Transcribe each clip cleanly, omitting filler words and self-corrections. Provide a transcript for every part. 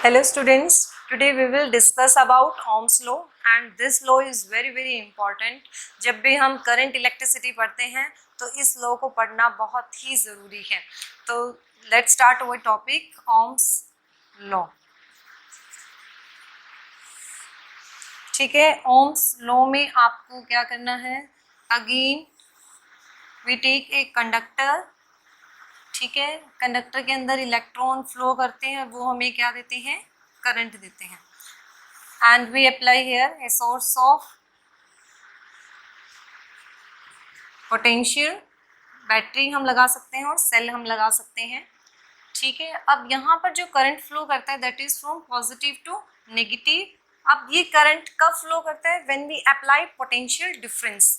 Hello students, today we will discuss about Ohm's law and this law is very important. जब भी हम current electricity पढ़ते हैं तो इस लॉ को पढ़ना बहुत ही ज़रूरी है. तो let's start our topic Ohm's law. ठीक है, Ohm's लॉ में आपको क्या करना है? Again we take a conductor. ठीक है, कंडक्टर के अंदर इलेक्ट्रॉन फ्लो करते हैं, वो हमें क्या देते हैं? करंट देते हैं. And we apply here a source of potential. Battery हम लगा सकते हैं और सेल हम लगा सकते हैं. ठीक है, अब यहाँ पर जो करंट फ्लो करता है that is from positive to negative. अब ये करंट कब फ्लो करता है? When we apply potential difference.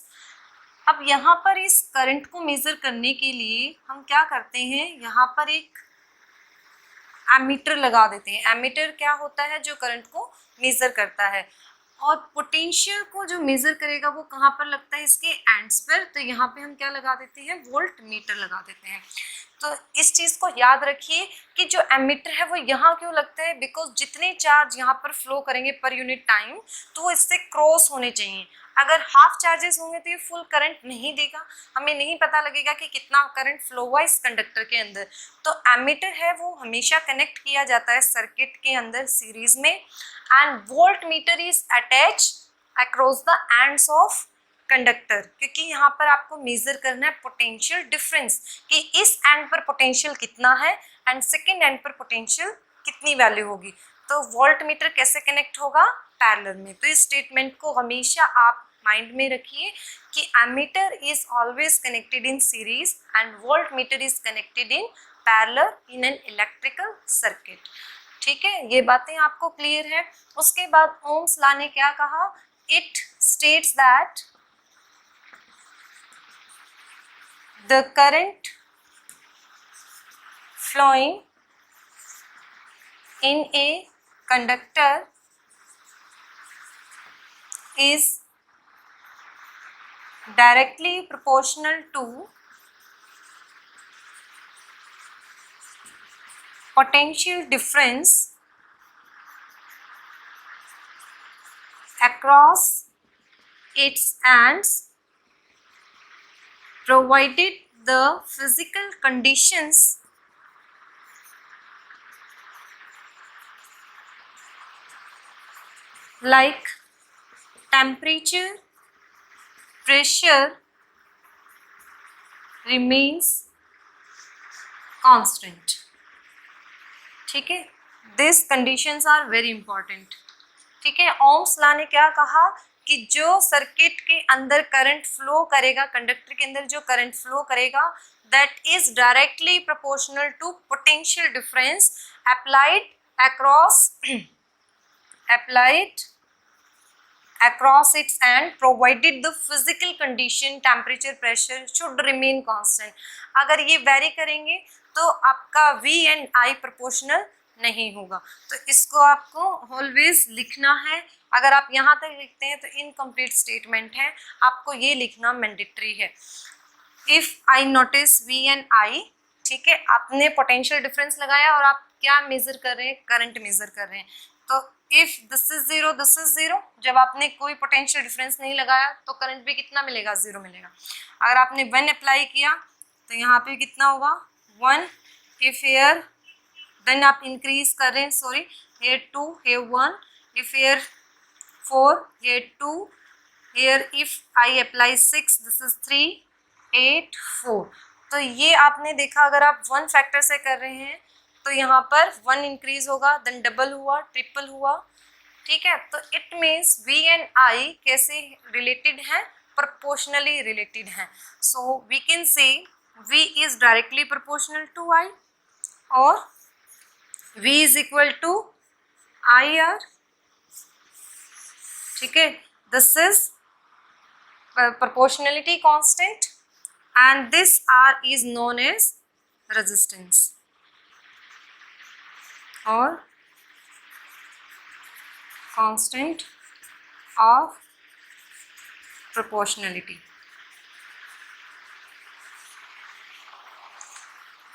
अब यहाँ पर इस करंट को मेजर करने के लिए हम क्या करते हैं? यहाँ पर एक एमीटर लगा देते हैं. एमीटर क्या होता है? जो करंट को मेजर करता है. और पोटेंशियल को जो मेजर करेगा वो कहाँ पर लगता है? इसके एंड्स पर. तो यहाँ पे हम क्या लगा देते हैं? वोल्ट मीटर लगा देते हैं. तो इस चीज़ को याद रखिए कि जो एमीटर है वो यहाँ क्यों लगता है? बिकॉज जितने चार्ज यहाँ पर फ्लो करेंगे पर यूनिट टाइम तो वो इससे क्रॉस होने चाहिए. अगर हाफ चार्जेस होंगे तो ये फुल करंट नहीं देगा, हमें नहीं पता लगेगा कि कितना करंट फ्लो हुआ इस कंडक्टर के अंदर. तो एमीटर है वो हमेशा कनेक्ट किया जाता है सर्किट के अंदर सीरीज में. And voltmeter is attach across the ends of conductor, क्योंकि यहाँ पर आपको मेजर करना है पोटेंशियल डिफरेंस कि इस एंड पर पोटेंशियल कितना है एंड सेकेंड एंड पर पोटेंशियल कितनी वैल्यू होगी. तो वोल्ट मीटर कैसे कनेक्ट होगा? पैरेलल में. तो इस स्टेटमेंट को हमेशा आप माइंड में रखिए कि ammeter is always connected in series and voltmeter is connected in parallel in an electrical circuit. ठीक है, ये बातें आपको क्लियर है. उसके बाद ओम्स लॉ ने क्या कहा? It states that the current flowing in a conductor is directly proportional to potential difference across its ends, provided the physical conditions like temperature, pressure remains constant. ठीक है, this conditions are very important. ठीक है, Ohm's law ने क्या कहा कि जो circuit के अंदर करंट फ्लो करेगा, कंडक्टर के अंदर जो करंट फ्लो करेगा that is directly proportional to potential difference applied across its end provided the physical condition temperature pressure should remain constant. अगर ये वेरी करेंगे तो आपका V एंड I प्रोपोर्शनल नहीं होगा. तो इसको आपको ऑलवेज लिखना है. अगर आप यहाँ तक लिखते हैं तो इनकम्प्लीट स्टेटमेंट है, आपको ये लिखना मैंडेटरी है. If I notice V and I, ठीक है, आपने पोटेंशियल डिफरेंस लगाया और आप क्या मेजर कर रहे हैं? करंट मेजर कर रहे हैं. तो if this is zero, this is zero, जब आपने कोई पोटेंशियल डिफरेंस नहीं लगाया तो करंट भी कितना मिलेगा? जीरो मिलेगा. अगर आपने 1 अप्लाई किया तो यहाँ पे कितना होगा? 1. इफ हेयर देन आप इंक्रीज कर रहे हैं, sorry, here 2, here 1, if here 4, here 2, here if I apply 6, this is 3, 8, 4. तो ये आपने देखा, अगर आप 1 फैक्टर से कर रहे हैं तो यहाँ पर 1 इंक्रीज होगा, देन डबल हुआ, ट्रिपल हुआ. ठीक है, तो it means V and I कैसे रिलेटेड हैं? प्रोपोर्शनली रिलेटेड हैं. So we can say V is directly proportional to I और V is equal to IR. ठीक है, this is proportionality constant and this R is known as resistance or constant of proportionality.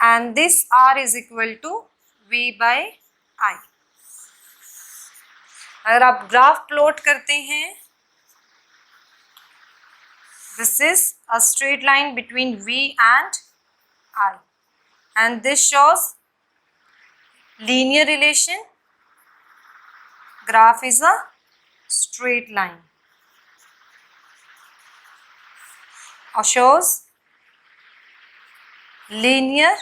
And this R is equal to V by I. अगर आप graph plot करते हैं, this is a straight line between V and I, and this shows linear relation. Graph is a straight line or shows linear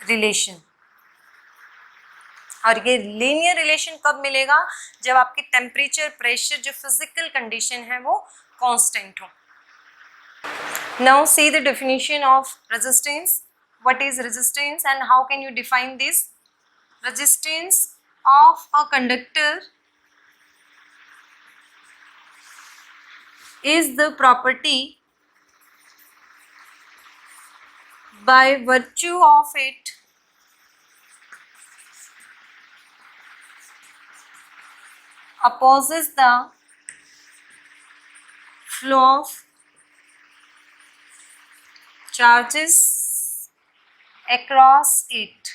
relation. और ये linear relation कब मिलेगा? जब आपकी टेम्परेचर, प्रेशर, जो फिजिकल कंडीशन है वो कांस्टेंट हो. Now see the definition of resistance. What is resistance and how can you define this? Resistance of a conductor is the property by virtue of it opposes the flow of charges across it.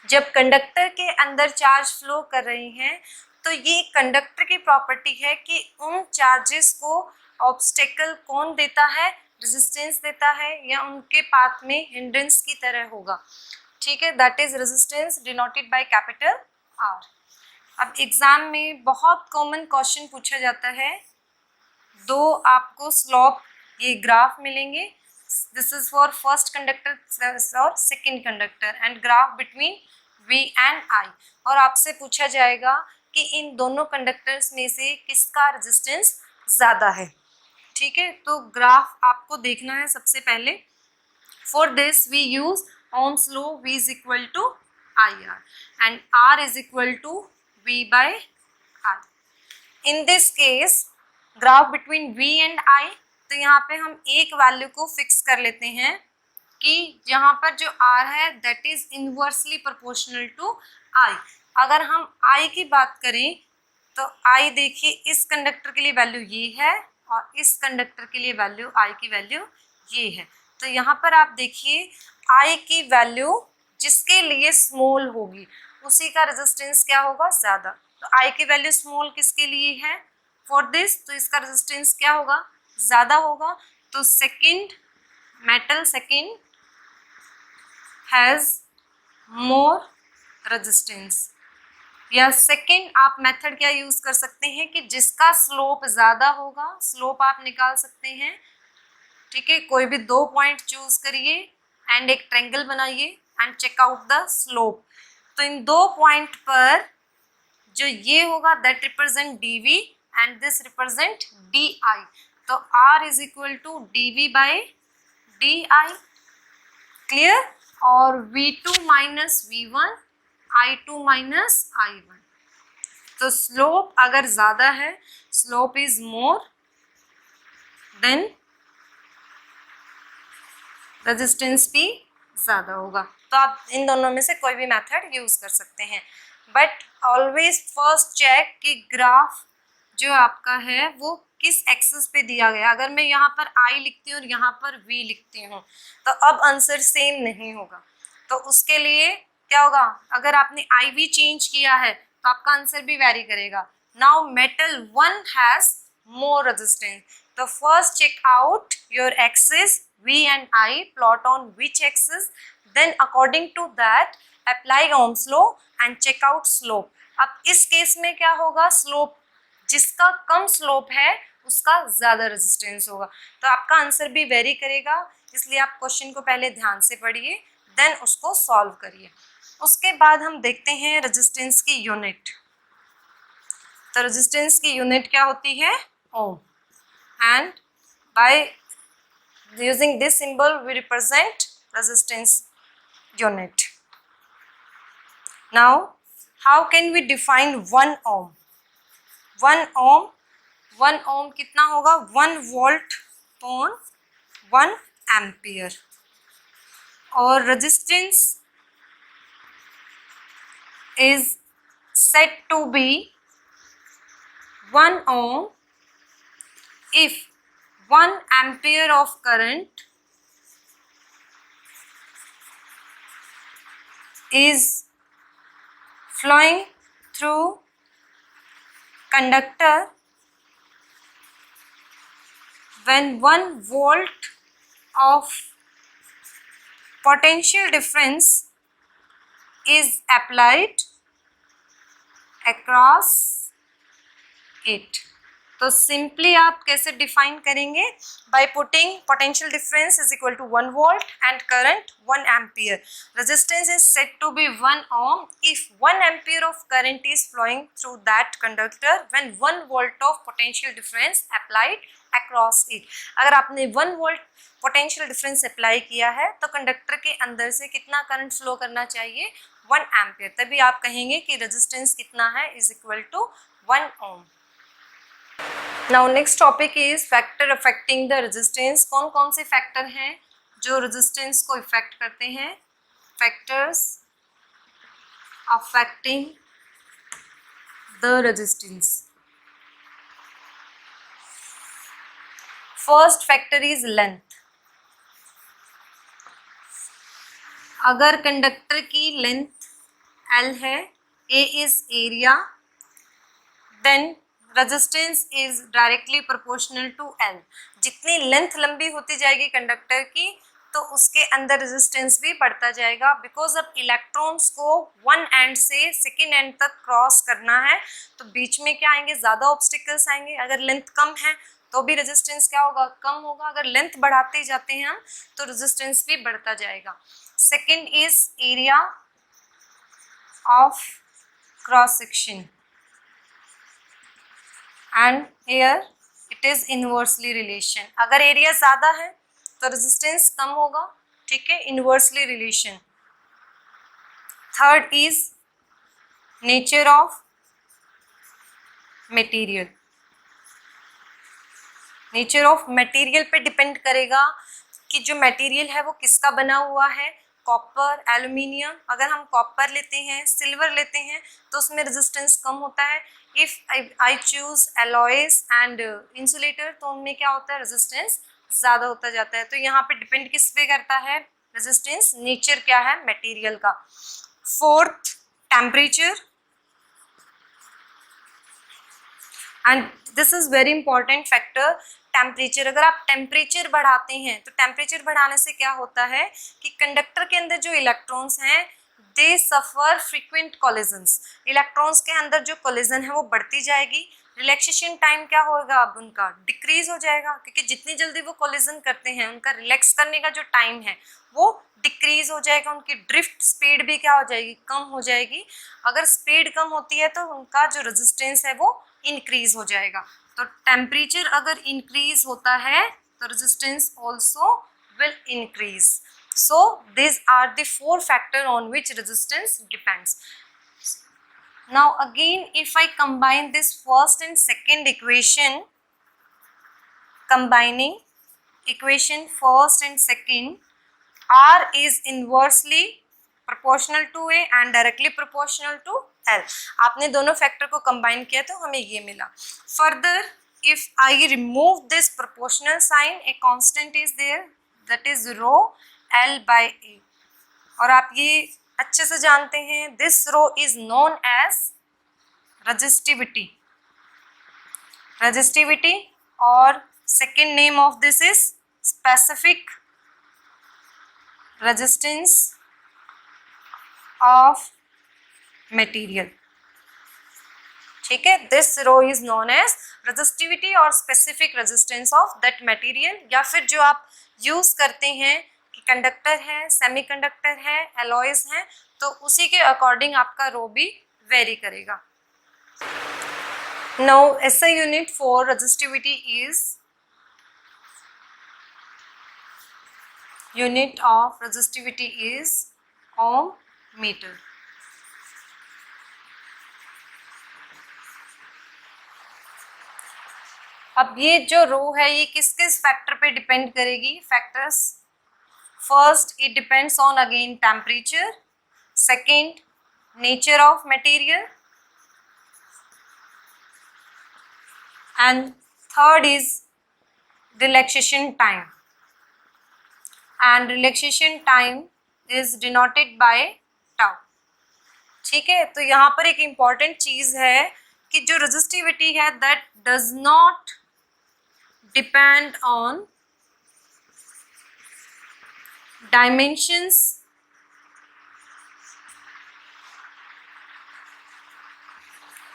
जब conductor के अंदर charge flow कर रही हैं तो ये conductor की property है कि उन चार्जेस को ऑब्स्टेकल कौन देता है? रेजिस्टेंस देता है, या उनके पाथ में हिंड्रेंस की तरह होगा. ठीक है, that is resistance denoted by capital R. अब एग्जाम में बहुत कॉमन क्वेश्चन पूछा जाता है. दो आपको स्लोप ये ग्राफ मिलेंगे. This is for first conductor और second conductor and graph between V and I. और आपसे पूछा जाएगा कि इन दोनों कंडक्टर्स में से किसका रेजिस्टेंस ज़्यादा है. ठीक है, तो ग्राफ आपको देखना है सबसे पहले. For this we use Ohm's law. V is equal to IR and R is equal to V by I. In this case graph between V and I, तो यहाँ पे हम एक वैल्यू को फिक्स कर लेते हैं कि यहाँ पर जो R है that is inversely proportional to I. अगर हम I की बात करें तो I देखिए इस कंडक्टर के लिए वैल्यू ये है और इस कंडक्टर के लिए वैल्यू I की वैल्यू ये है. तो यहाँ पर आप देखिए I की वैल्यू जिसके लिए स्मॉल होगी उसी का रेजिस्टेंस क्या होगा? ज़्यादा. तो I की वैल्यू स्मॉल किसके लिए है? For this. तो इसका रेजिस्टेंस क्या होगा? ज़्यादा होगा. तो second metal second has more resistance. या सेकेंड आप मेथड क्या यूज कर सकते हैं कि जिसका स्लोप ज़्यादा होगा, स्लोप आप निकाल सकते हैं. ठीक है, कोई भी दो पॉइंट चूज करिए एंड एक ट्रायंगल बनाइए and check out the slope. तो इन दो पॉइंट पर जो ये होगा that represent dV and this represent dI. तो R is equal to dV by dI. Clear? और V2 minus V1, I2 minus I1. तो स्लोप अगर ज़्यादा है, slope is more, then resistance भी ज़्यादा होगा. तो आप इन दोनों में से कोई भी मेथड यूज़ कर सकते हैं. बट ऑलवेज फर्स्ट चेक कि ग्राफ जो आपका है वो किस एक्सिस पे दिया गया. अगर मैं यहाँ पर I लिखती हूँ और यहाँ पर V लिखती हूँ तो अब आंसर सेम नहीं होगा. तो उसके लिए क्या होगा? अगर आपने IV चेंज किया है तो आपका आंसर भी वेरी करेगा. Now metal 1 has more resistance. तो first check out your axis V and I, plot on which axis, then according to that apply Ohm's law and check out slope. अब इस case में क्या होगा? Slope जिसका कम slope है उसका ज़्यादा रेजिस्टेंस होगा. तो आपका आंसर भी वेरी करेगा. इसलिए आप क्वेश्चन को पहले ध्यान से पढ़िए, देन उसको सॉल्व करिए. उसके बाद हम देखते हैं रेजिस्टेंस की यूनिट. तो रेजिस्टेंस की यूनिट क्या होती है? Ohm. And by using this symbol we represent resistance unit. Now how can we define 1 ohm? 1 ohm कितना होगा? 1 volt on 1 ampere. और resistance is said to be 1 ohm if 1 ampere of current is flowing through conductor when 1 volt of potential difference is applied across it. तो simply आप कैसे define करेंगे? By putting potential difference is equal to 1 volt and current 1 ampere. Resistance is said to be 1 ohm if 1 ampere of current is flowing through that conductor when 1 volt of potential difference applied across it. अगर आपने 1 volt potential difference apply किया है तो conductor के अंदर से कितना current flow करना चाहिए? 1 एम्पियर. तभी आप कहेंगे कि रेजिस्टेंस कितना है? Is equal to 1 ohm. Now next topic is factor affecting the resistance. कौन कौन से फैक्टर हैं जो रेजिस्टेंस को इफेक्ट करते हैं? Factors affecting the resistance. First factor is length. अगर कंडक्टर की लेंथ L है, A is area, then resistance is directly proportional to L. जितनी लेंथ लंबी होती जाएगी कंडक्टर की तो उसके अंदर रेजिस्टेंस भी बढ़ता जाएगा. बिकॉज अब इलेक्ट्रॉन्स को वन एंड से सेकेंड एंड तक क्रॉस करना है तो बीच में क्या आएंगे? ज़्यादा ऑब्स्टिकल्स आएंगे. अगर लेंथ कम है तो भी रेजिस्टेंस क्या होगा? कम होगा. अगर लेंथ बढ़ाते जाते हैं हम तो रेजिस्टेंस भी बढ़ता जाएगा. Second is area of cross section and here it is inversely relation. अगर एरिया ज़्यादा है तो रेजिस्टेंस कम होगा. ठीक है, inversely relation. Third is nature of material. Nature of material पे डिपेंड करेगा कि जो मटेरियल है वो किसका बना हुआ है. Copper, aluminium. अगर हम कॉपर लेते हैं, सिल्वर लेते हैं तो उसमें रेजिस्टेंस कम होता है. If I choose alloys and insulator तो उनमें क्या होता है? रेजिस्टेंस ज़्यादा होता जाता है. तो यहाँ पे डिपेंड किस पे करता है रेजिस्टेंस? नेचर क्या है मटेरियल का. Fourth, temperature. And this is very important factor, temperature. अगर आप टेम्परेचर बढ़ाते हैं तो टेम्परेचर बढ़ाने से क्या होता है कि कंडक्टर के अंदर जो इलेक्ट्रॉन्स हैं दे सफर फ्रीक्वेंट कोलिजन्स. इलेक्ट्रॉन्स के अंदर जो कोलिजन है वो बढ़ती जाएगी. रिलैक्सेशन टाइम क्या होगा? अब उनका डिक्रीज हो जाएगा क्योंकि जितनी जल्दी वो कोलिजन करते हैं उनका रिलैक्स करने का जो टाइम है वो डिक्रीज हो जाएगा. उनकी ड्रिफ्ट स्पीड भी क्या हो जाएगी? कम हो जाएगी. अगर स्पीड कम होती है तो उनका जो रेजिस्टेंस है वो इंक्रीज हो जाएगा. तो टेम्परेचर अगर इंक्रीज होता है तो resistance also will increase. So these are the 4 factors on which resistance depends. Now again if I combine this first and second equation, combining equation first and second, R is inversely proportional to A and directly proportional to L. आपने दोनों factor को combine किया तो हमें ये मिला. Further if I remove this proportional sign, a constant is there, that is rho L by A. और आप ये अच्छे से जानते हैं this rho is known as resistivity. Resistivity और second name of this is specific resistance of material. ठीक है, this rho is known as resistivity और specific resistance of that material. या फिर जो आप यूज करते हैं कि कंडक्टर है, सेमीकंडक्टर है, एलॉयज हैं, तो उसी के अकॉर्डिंग आपका रो भी वेरी करेगा. Now SI unit for resistivity is unit of resistivity is ohm metre. अब ये जो रो है ये किस किस फैक्टर पे डिपेंड करेगी? Factors first it depends on again temperature. Second nature of material and third is relaxation time. And relaxation time is denoted by tau. ठीक है, तो यहाँ पर एक इम्पॉर्टेंट चीज है कि जो रेजिस्टिविटी है that does not depend on dimensions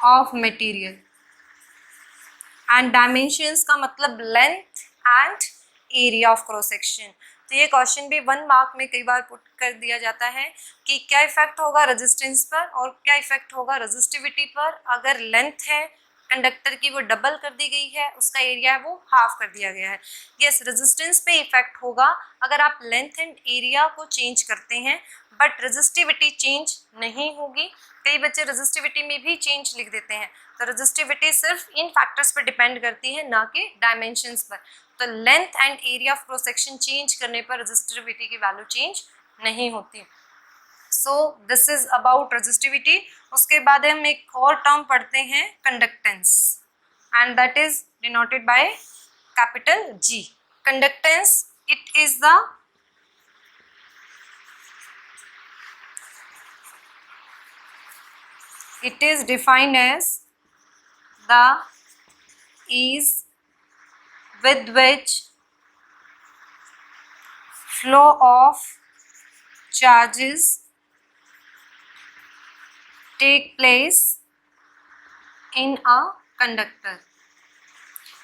of material, and dimensions का मतलब length and area of cross section. तो ये क्वेश्चन भी 1 मार्क में कई बार पुट कर दिया जाता है कि क्या इफेक्ट होगा रेजिस्टेंस पर और क्या इफेक्ट होगा रेजिस्टिविटी पर। अगर लेंथ है कंडक्टर की वो डबल कर दी गई है, उसका एरिया है वो हाफ कर दिया गया है। यस, रेजिस्टेंस पे इफेक्ट होगा अगर आप लेंथ एंड एरिया को चेंज करते हैं, बट रेजिस्टिविटी चेंज नहीं होगी। कई बच्चे रेजिस्टिविटी में भी चेंज लिख देते हैं, तो रेजिस्टिविटी सिर्फ इन फैक्टर्स पर डिपेंड करती है, ना कि डायमेंशंस पर। तो length and area of cross section change करने पर रेजिस्टिविटी की वैल्यू चेंज नहीं होती। So this is about resistivity. उसके बाद हम एक और टर्म पढ़ते हैं conductance, and that is denoted by capital G। Conductance it is defined as the ease with which flow of charges take place in a conductor,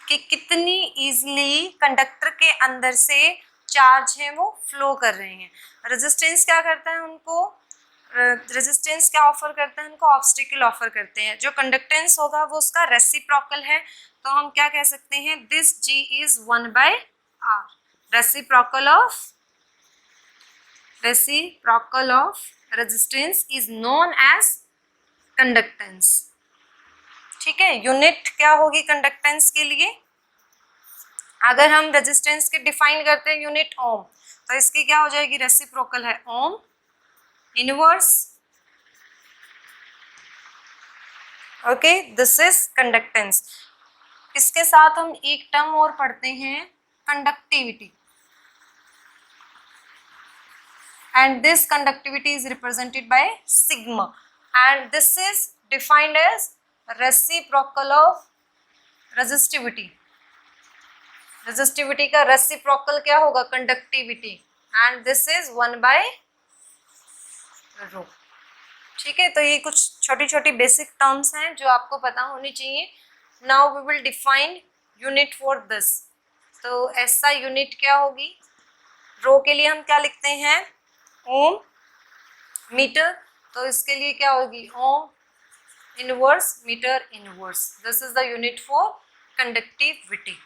कि कितनी easily conductor के अंदर से चार्ज है वो फ्लो कर रहे हैं। रेजिस्टेंस क्या करता है उनको, रेजिस्टेंस क्या ऑफर करता है उनको, ऑब्स्टिकल ऑफर करते हैं। जो कंडक्टेंस होगा वो उसका रेसिप्रोकल है, तो हम क्या कह सकते हैं, this G is 1/r। Reciprocal of resistance is known as conductance. ठीक है, यूनिट क्या होगी कंडक्टेंस के लिए, अगर हम रेजिस्टेंस के डिफाइन करते हैं यूनिट ओम, तो इसकी क्या हो जाएगी, रेसिप्रोकल है ohm inverse. Okay, this is conductance. इसके साथ हम एक टर्म और पढ़ते हैं, conductivity, and this conductivity is represented by sigma, and this is defined as reciprocal of resistivity। Resistivity का रेसिप्रोकल क्या होगा, कंडक्टिविटी, एंड दिस इज 1/ρ। ठीक है, तो ये कुछ छोटी छोटी बेसिक टर्म्स हैं जो आपको पता होनी चाहिए। Now we will define unit for this. तो ऐसा यूनिट क्या होगी, रो के लिए हम क्या लिखते हैं, ओम मीटर, तो इसके लिए क्या होगी, ohm inverse metre inverse. This is the unit for conductivity.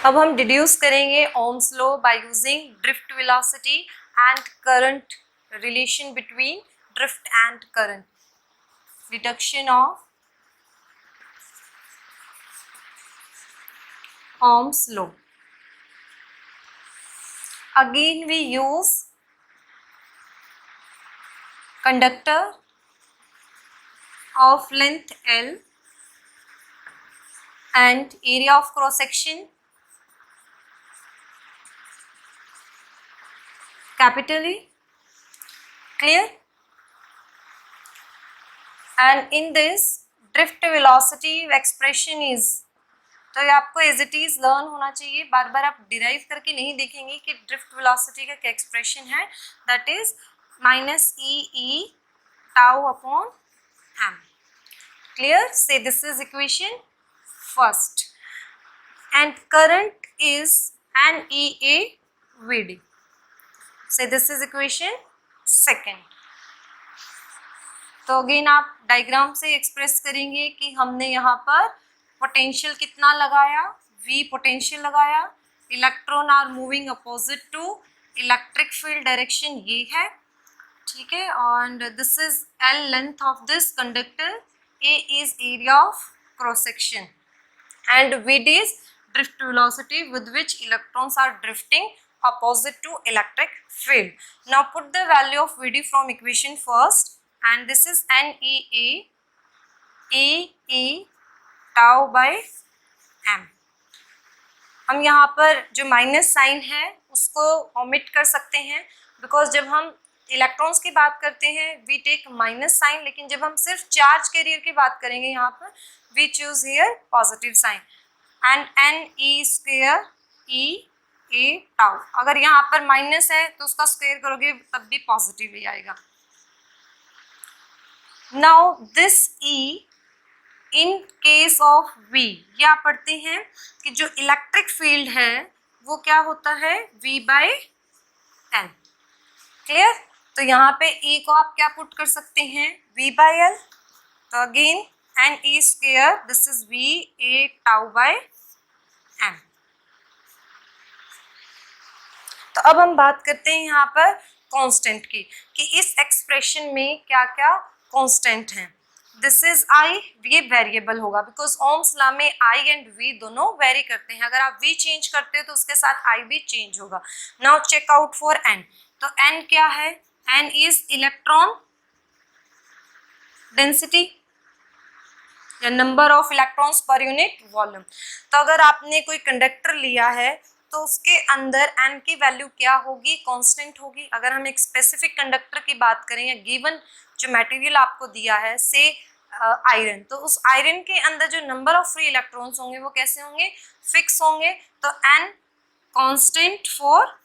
अब हम डिड्यूस करेंगे Ohm's law by using drift velocity and current, relation between drift and current, deduction of Ohm's law. Again we use conductor of length L and area of cross section capital E, clear? And in this drift velocity expression is, तो ये आपको as it is learn होना चाहिए, बार बार आप derive करके नहीं देखेंगे कि ड्रिफ्ट वेलोसिटी का क्या एक्सप्रेशन है, that is -e tau upon m। Clear, so this is equation first, and current is NEA VD, so this is equation second. तो अगेन आप डायग्राम से एक्सप्रेस करेंगे कि हमने यहाँ पर पोटेंशियल कितना लगाया, V पोटेंशियल लगाया, electron are moving opposite to electric field direction ये है। ठीक है, and this is L length of this conductor, A is area of cross section, and VD is drift velocity with which electrons are drifting opposite to electric field. Now put the value of VD from equation first, and this is NEA AE tau by m। हम यहाँ पर जो minus sign है उसको omit कर सकते हैं, because जब हम इलेक्ट्रॉन्स की बात करते हैं वी टेक माइनस साइन, लेकिन जब हम सिर्फ चार्ज कैरियर की बात करेंगे यहाँ पर we choose here positive sign and N E square E A tau. अगर यहाँ पर माइनस है तो उसका स्क्वायर करोगे तब भी पॉजिटिव ही आएगा। Now this E in case of V, ये आप पढ़ते हैं कि जो इलेक्ट्रिक फील्ड है वो क्या होता है V बाय L। क्लियर? तो यहाँ पे E को आप क्या पुट कर सकते हैं V बाय L, तो again N E square this is V A tau by M। तो अब हम बात करते हैं यहाँ पर कांस्टेंट की कि इस एक्सप्रेशन में क्या क्या कांस्टेंट हैं। दिस इज आई, ये वेरिएबल होगा बिकॉज ओम्स लॉ में आई एंड वी दोनों वेरी करते हैं। अगर आप वी चेंज करते हो तो उसके साथ आई भी चेंज होगा। Now check out for N, तो एन क्या है, एन इज इलेक्ट्रॉन डेंसिटी या number of electrons per unit volume. तो अगर आपने कोई कंडक्टर लिया है तो उसके अंदर एन की वैल्यू क्या होगी, कांस्टेंट होगी। अगर हम एक स्पेसिफिक कंडक्टर की बात करें या गिवन जो मटेरियल आपको दिया है से आयरन, तो उस आयरन के अंदर जो नंबर ऑफ फ्री इलेक्ट्रॉन्स होंगे वो कैसे होंगे, फिक्स होंगे। तो N constant for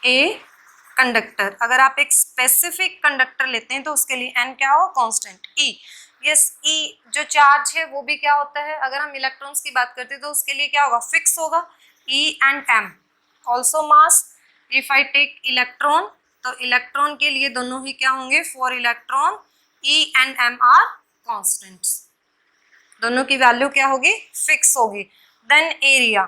a conductor, अगर आप एक स्पेसिफिक कंडक्टर लेते हैं तो उसके लिए एन क्या हो, कांस्टेंट। ई, यस ई जो चार्ज है वो भी क्या होता है, अगर हम इलेक्ट्रॉन्स की बात करते हैं तो उसके लिए क्या होगा, फिक्स होगा। E and M also mass. If I take electron, तो इलेक्ट्रॉन के लिए दोनों ही क्या होंगे, for electron E and M are constants, दोनों की वैल्यू क्या होगी, फिक्स होगी। देन एरिया,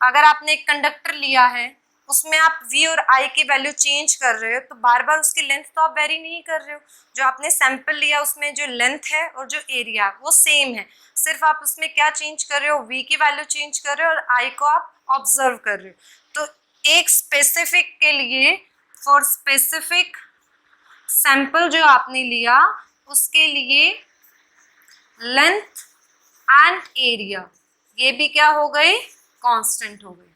अगर आपने एक कंडक्टर लिया है उसमें आप V और I की वैल्यू चेंज कर रहे हो तो बार बार उसकी लेंथ तो आप वेरी नहीं कर रहे हो। जो आपने सैंपल लिया उसमें जो लेंथ है और जो एरिया वो सेम है, सिर्फ आप उसमें क्या चेंज कर रहे हो, V की वैल्यू चेंज कर रहे हो और I को आप ऑब्जर्व कर रहे हो। तो एक स्पेसिफिक के लिए, फॉर स्पेसिफिक सैंपल जो आपने लिया उसके लिए लेंथ एंड एरिया ये भी क्या हो गई, कांस्टेंट हो गई।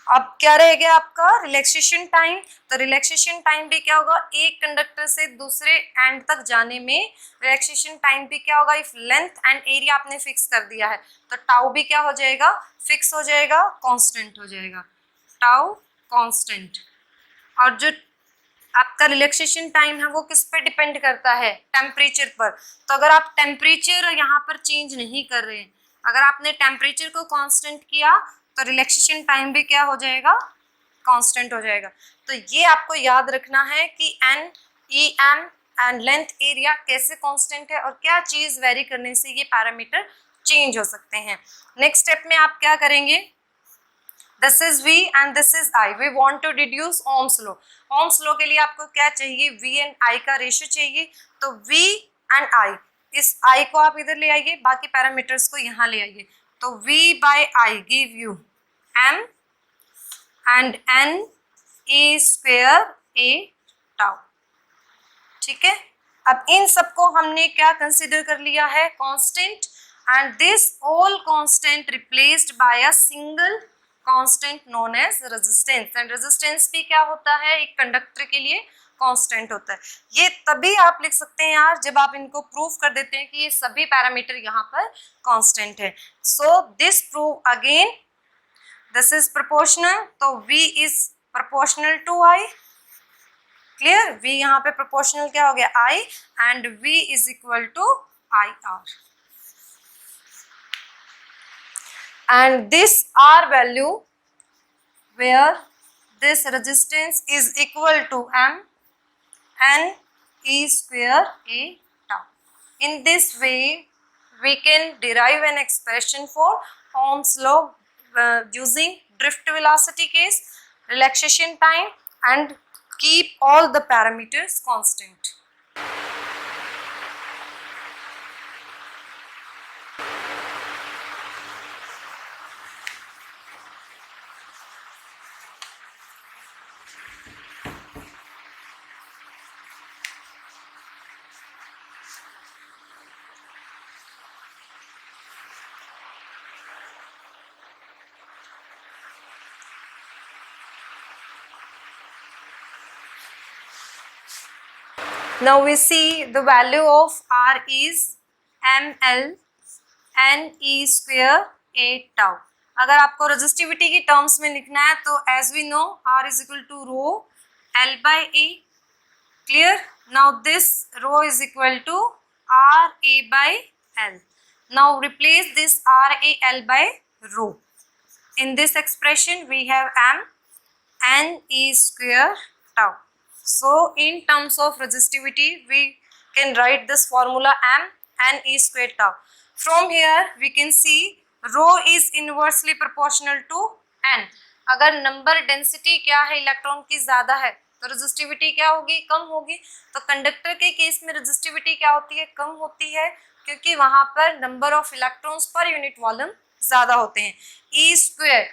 अब क्या रह गया आपका, रिलैक्सेशन टाइम। तो रिलैक्सेशन टाइम भी क्या होगा, एक कंडक्टर से दूसरे एंड तक जाने में रिलैक्सेशन टाइम भी क्या होगा, इफ लेंथ एंड एरिया आपने फिक्स कर दिया है तो टाउ भी क्या हो जाएगा, फिक्स हो जाएगा, कांस्टेंट हो जाएगा, टाउ कांस्टेंट। और जो आपका रिलैक्सेशन टाइम है वो किस पे डिपेंड करता है, टेम्परेचर पर। तो अगर आप टेम्परेचर यहाँ पर चेंज नहीं कर रहे हैं, अगर आपने टेम्परेचर को कांस्टेंट किया तो रिलैक्सेशन टाइम भी क्या हो जाएगा, कांस्टेंट हो जाएगा। तो ये आपको याद रखना है कि N E M and length area कैसे कांस्टेंट है और क्या चीज वेरी करने से ये पैरामीटर चेंज हो सकते हैं। नेक्स्ट स्टेप में आप क्या करेंगे, this is V and this is I, we want to deduce Ohm's law. Ohm's law के लिए आपको क्या चाहिए, V एंड I का रेशियो चाहिए। तो V एंड I, इस I को आप इधर ले आइए, बाकी पैरामीटर्स को यहाँ ले आइए। तो V by I give you M and N E square A tau. ठीक है, अब इन सबको हमने क्या कंसिडर कर लिया है, constant, and this all constant replaced by a single constant known as resistance. And resistance भी क्या होता है, एक कंडक्टर के लिए कांस्टेंट होता है। ये तभी आप लिख सकते हैं यार जब आप इनको प्रूफ कर देते हैं कि ये सभी पैरामीटर यहाँ पर कांस्टेंट है। So this prove again, this is proportional, तो V is proportional to I। Clear, V यहाँ पे प्रोपोर्शनल क्या हो गया, I, and V is equal to IR। And this R value where this resistance is equal to M N E square A tau. In this way we can derive an expression for Ohm's law using drift velocity case, relaxation time and keep all the parameters constant. Now we see the value of R is ml n e square a tau. अगर आपको resistivity की terms में लिखना है तो as we know R is equal to rho L by A. Clear? Now this rho is equal to R A by L. Now replace this R A L by rho. In this expression we have m n e square tau. So in terms of resistivity we can write this formula m n e square tau. From here we can see rho is inversely proportional to n. अगर number density क्या है electron की ज्यादा है तो resistivity क्या होगी, कम होगी. तो कंडक्टर के केस में रेजिस्टिविटी क्या होती है, कम होती है, क्योंकि वहां पर number of electrons per unit volume ज्यादा होते हैं. ई स्क्वायर,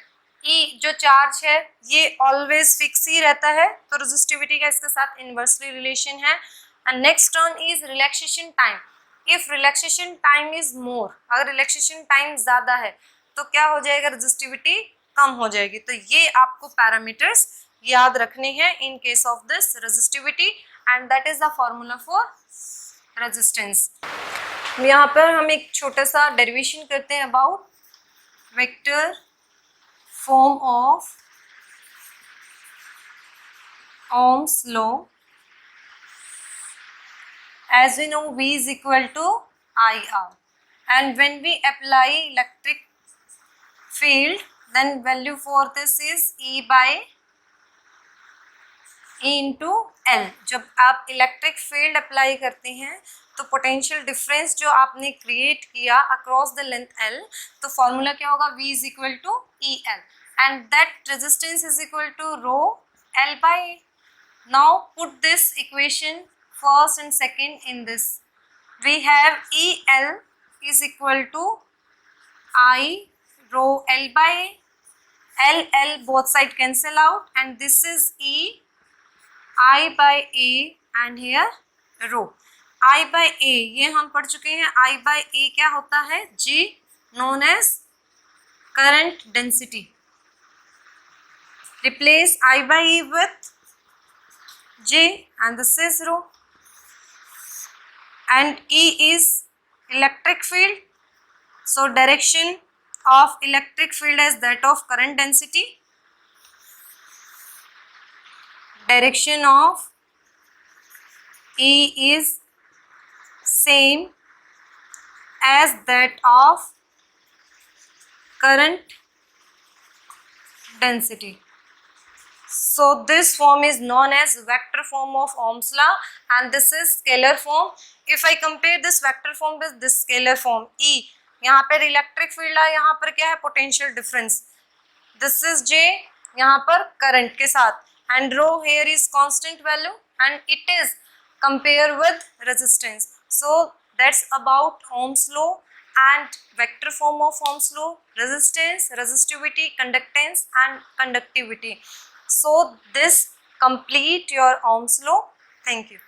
ई जो चार्ज है ये ऑलवेज फिक्स ही रहता है, तो रेजिस्टिविटी का इसके साथ इनवर्सली रिलेशन है. And next term is relaxation time. If relaxation time is more, अगर रिलैक्सेशन टाइम ज्यादा है तो क्या हो जाएगा, रेजिस्टिविटी कम हो जाएगी. तो ये आपको पैरामीटर्स याद रखने हैं in case of this resistivity, and that is the formula for resistance. यहाँ पर हम एक छोटा सा डेरिवेशन करते हैं about vector form of Ohm's law. As we know, V is equal to IR, and when we apply electric field, then value for this is E by E into L. जब आप electric field apply करते हैं तो potential difference जो आपने create किया across the length L, तो formula क्या होगा, V is equal to EL, and that resistance is equal to rho L by A. Now put this equation first and second in this. We have EL is equal to I rho L by A. L both side cancel out, and this is E I by A, and here rho. I by A ये हम पढ़ चुके हैं. I by A क्या होता है, G known as current density. Replace I by E with J, and this is rho. And E is electric field, so direction of electric field as that of current density. Direction of E is same as that of current density. So this form is known as vector form of Ohm's law, and this is scalar form. If I compare this vector form with this scalar form, E यहाँ पर electric field है, यहाँ पर क्या है, potential difference. This is J यहाँ पर current के साथ, and rho here is constant value, and it is compared with resistance. So that's about Ohm's law and vector form of Ohm's law, resistance, resistivity, conductance and conductivity. So this complete your Ohm's law. Thank you.